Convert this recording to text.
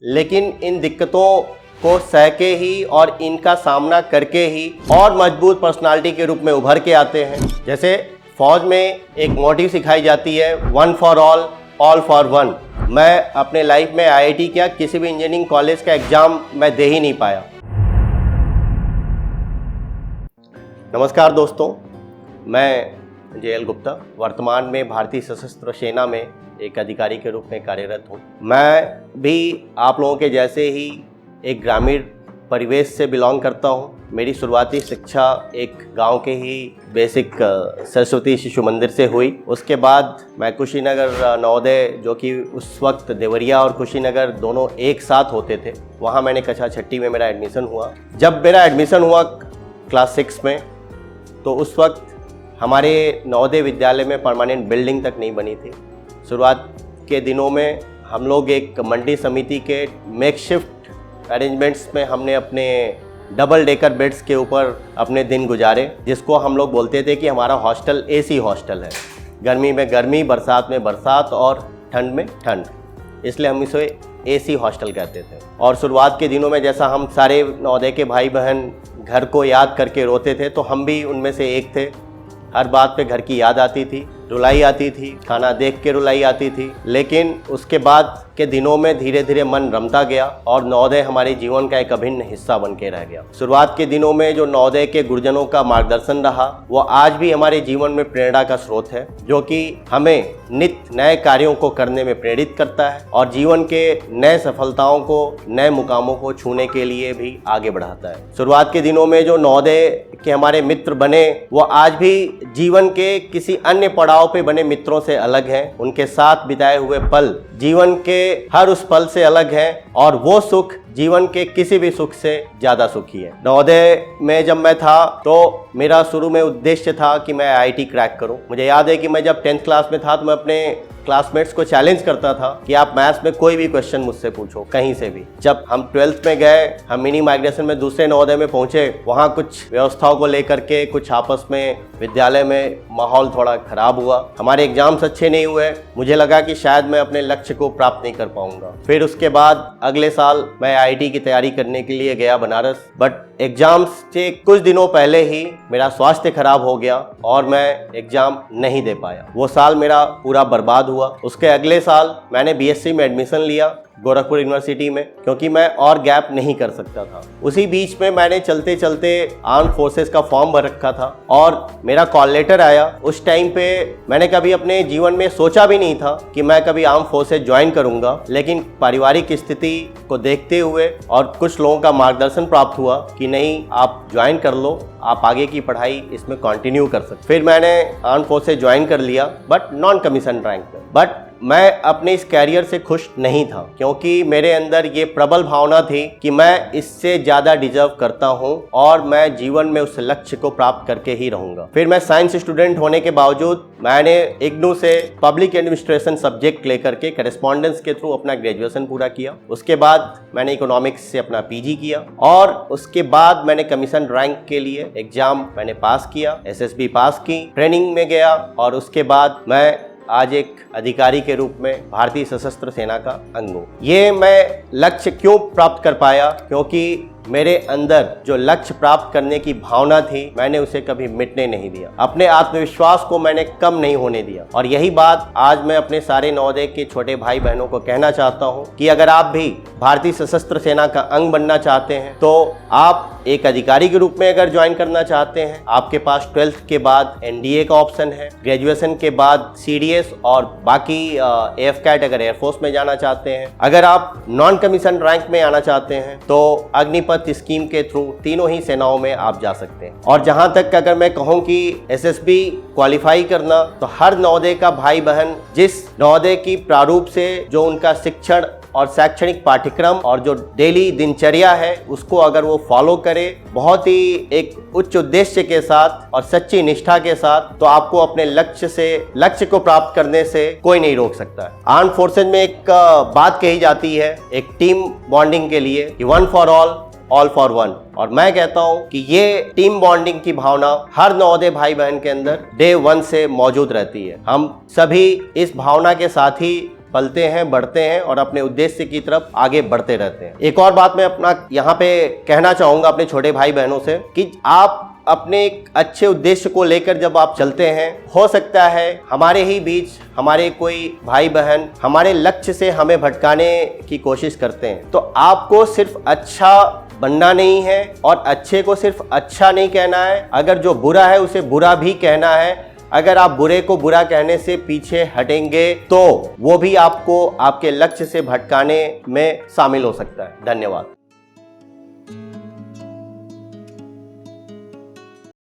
लेकिन इन दिक्कतों को सह के ही और इनका सामना करके ही और मजबूत पर्सनालिटी के रूप में उभर के आते हैं। जैसे फौज में एक मोटिव सिखाई जाती है, one for all for one. मैं अपने लाइफ में आईआईटी क्या किसी भी इंजीनियरिंग कॉलेज का एग्जाम मैं दे ही नहीं पाया। नमस्कार दोस्तों, मैं JL गुप्ता वर्तमान में भारतीय सशस्त्र सेना में एक अधिकारी के रूप में कार्यरत हूँ। मैं भी आप लोगों के जैसे ही एक ग्रामीण परिवेश से बिलोंग करता हूँ। मेरी शुरुआती शिक्षा एक गांव के ही बेसिक सरस्वती शिशु मंदिर से हुई। उसके बाद मैं कुशीनगर नवोदय, जो कि उस वक्त देवरिया और कुशीनगर दोनों एक साथ होते थे, वहाँ मैंने कक्षा छठी में मेरा एडमिशन हुआ। जब मेरा एडमिशन हुआ क्लास 6 में, तो उस वक्त हमारे नवोदय विद्यालय में परमानेंट बिल्डिंग तक नहीं बनी थी। शुरुआत के दिनों में हम लोग एक मंडी समिति के मेकशिफ्ट अरेंजमेंट्स में हमने अपने डबल डेकर बेड्स के ऊपर अपने दिन गुजारे, जिसको हम लोग बोलते थे कि हमारा हॉस्टल एसी हॉस्टल है। गर्मी में गर्मी, बरसात में बरसात और ठंड में ठंड, इसलिए हम इसे एसी हॉस्टल कहते थे। और शुरुआत के दिनों में जैसा हम सारे नवोदय के भाई बहन घर को याद करके रोते थे, तो हम भी उनमें से एक थे। हर बात पे घर की याद आती थी, रुलाई आती थी, खाना देख के रुलाई आती थी। लेकिन उसके बाद के दिनों में धीरे धीरे मन रमता गया और नवोदय हमारे जीवन का एक अभिन्न हिस्सा बन के रह गया। शुरुआत के दिनों में जो नवोदय के गुरुजनों का मार्गदर्शन रहा, वो आज भी हमारे जीवन में प्रेरणा का स्रोत है, जो कि हमें नित्य नए कार्यों को करने में प्रेरित करता है और जीवन के नए सफलताओं को, नए मुकामों को छूने के लिए भी आगे बढ़ाता है। शुरुआत के दिनों में जो नवोदय के हमारे मित्र बने, वो आज भी जीवन के किसी अन्य पड़ाव पे बने मित्रों से अलग हैं। उनके साथ बिताए हुए पल जीवन के हर उस पल से अलग है और वो सुख जीवन के किसी भी सुख से ज़्यादा सुखी है। नवोदय में जब मैं था तो मेरा शुरू में उद्देश्य था कि मैं आईआईटी क्रैक करूं। मुझे याद है कि मैं जब 10th क्लास में था तो मैं अपने क्लासमेट्स को चैलेंज करता था कि आप मैथ्स में कोई भी क्वेश्चन मुझसे पूछो, कहीं से भी। जब हम 12th में गए, हम मिनी माइग्रेशन में दूसरे नवोदय में पहुंचे, वहाँ कुछ व्यवस्थाओं को लेकर के कुछ आपस में विद्यालय में माहौल थोड़ा खराब हुआ। हमारे एग्जाम्स अच्छे नहीं हुए। मुझे लगा कि शायद मैं अपने लक्ष्य को प्राप्त नहीं कर पाऊंगा। फिर उसके बाद अगले साल मैं आईआईटी की तैयारी करने के लिए गया बनारस, बट एग्जाम्स से कुछ दिनों पहले ही मेरा स्वास्थ्य खराब हो गया और मैं एग्जाम नहीं दे पाया। वो साल मेरा पूरा बर्बाद हुआ। उसके अगले साल मैंने बीएससी में एडमिशन लिया गोरखपुर यूनिवर्सिटी में, क्योंकि मैं और गैप नहीं कर सकता था। उसी बीच में मैंने चलते चलते आर्म फोर्सेस का फॉर्म भर रखा था और मेरा कॉल लेटर आया। उस टाइम पे मैंने कभी अपने जीवन में सोचा भी नहीं था कि मैं कभी आर्म फोर्सेस ज्वाइन करूंगा, लेकिन पारिवारिक स्थिति को देखते हुए और कुछ लोगों का मार्गदर्शन प्राप्त हुआ कि नहीं, आप ज्वाइन कर लो, आप आगे की पढ़ाई इसमें कंटिन्यू कर सकते। फिर मैंने आर्म फोर्सेस ज्वाइन कर लिया, बट नॉन कमीशन रैंक में। बट मैं अपने इस कैरियर से खुश नहीं था, क्योंकि मेरे अंदर ये प्रबल भावना थी कि मैं इससे ज़्यादा डिजर्व करता हूँ और मैं जीवन में उस लक्ष्य को प्राप्त करके ही रहूँगा। फिर मैं साइंस स्टूडेंट होने के बावजूद मैंने इग्नू से पब्लिक एडमिनिस्ट्रेशन सब्जेक्ट लेकर के करेस्पॉन्डेंस के थ्रू अपना ग्रेजुएशन पूरा किया। उसके बाद मैंने इकोनॉमिक्स से अपना पीजी किया और उसके बाद मैंने कमीशन रैंक के लिए एग्जाम मैंने पास किया, एसएसबी पास की, ट्रेनिंग में गया और उसके बाद मैं आज एक अधिकारी के रूप में भारतीय सशस्त्र सेना का अंग हूँ। ये मैं लक्ष्य क्यों प्राप्त कर पाया? क्योंकि मेरे अंदर जो लक्ष्य प्राप्त करने की भावना थी, मैंने उसे कभी मिटने नहीं दिया। अपने आत्मविश्वास को मैंने कम नहीं होने दिया। और यही बात आज मैं अपने सारे नवोदय के छोटे भाई बहनों को कहना चाहता हूँ कि अगर आप भी भारतीय सशस्त्र सेना का अंग बनना चाहते हैं, तो आप एक अधिकारी के रूप में अगर ज्वाइन करना चाहते हैं, आपके पास 12th के बाद एनडीए का ऑप्शन है, ग्रेजुएशन के बाद सीडीएस और बाकी एफ कैट अगर एयरफोर्स में जाना चाहते हैं। अगर आप नॉन कमीशन रैंक में आना चाहते हैं तो अग्निपथ स्कीम के थ्रू तीनों ही सेनाओं में आप जा सकते हैं। और जहां तक अगर मैं कहूं कि एसएसबी क्वालिफाई करना, तो हर नवोदय का भाई बहन जिस नवोदय की प्रारूप से जो उनका शिक्षण और शैक्षणिक पाठ्यक्रम और जो डेली दिनचर्या है, उसको अगर वो फॉलो करे बहुत ही एक उच्च उद्देश्य के साथ और सच्ची निष्ठा के साथ, तो आपको अपने लक्ष्य को प्राप्त करने से कोई नहीं रोक सकता है। आर्म फोर्सेज में एक बात कही जाती है एक टीम बॉन्डिंग के लिए कि one for all for one, और मैं कहता हूं कि ये टीम बॉन्डिंग की भावना हर नवोदय भाई बहन के अंदर डे वन से मौजूद रहती है। हम सभी इस भावना के साथ ही पलते हैं, बढ़ते हैं और अपने उद्देश्य की तरफ आगे बढ़ते रहते हैं। एक और बात मैं अपना यहाँ पे कहना चाहूंगा अपने छोटे भाई बहनों से कि आप अपने एक अच्छे उद्देश्य को लेकर जब आप चलते हैं, हो सकता है हमारे ही बीच हमारे कोई भाई बहन हमारे लक्ष्य से हमें भटकाने की कोशिश करते हैं, तो आपको सिर्फ अच्छा बनना नहीं है और अच्छे को सिर्फ अच्छा नहीं कहना है, अगर जो बुरा है उसे बुरा भी कहना है। अगर आप बुरे को बुरा कहने से पीछे हटेंगे तो वो भी आपको आपके लक्ष्य से भटकाने में शामिल हो सकता है। धन्यवाद।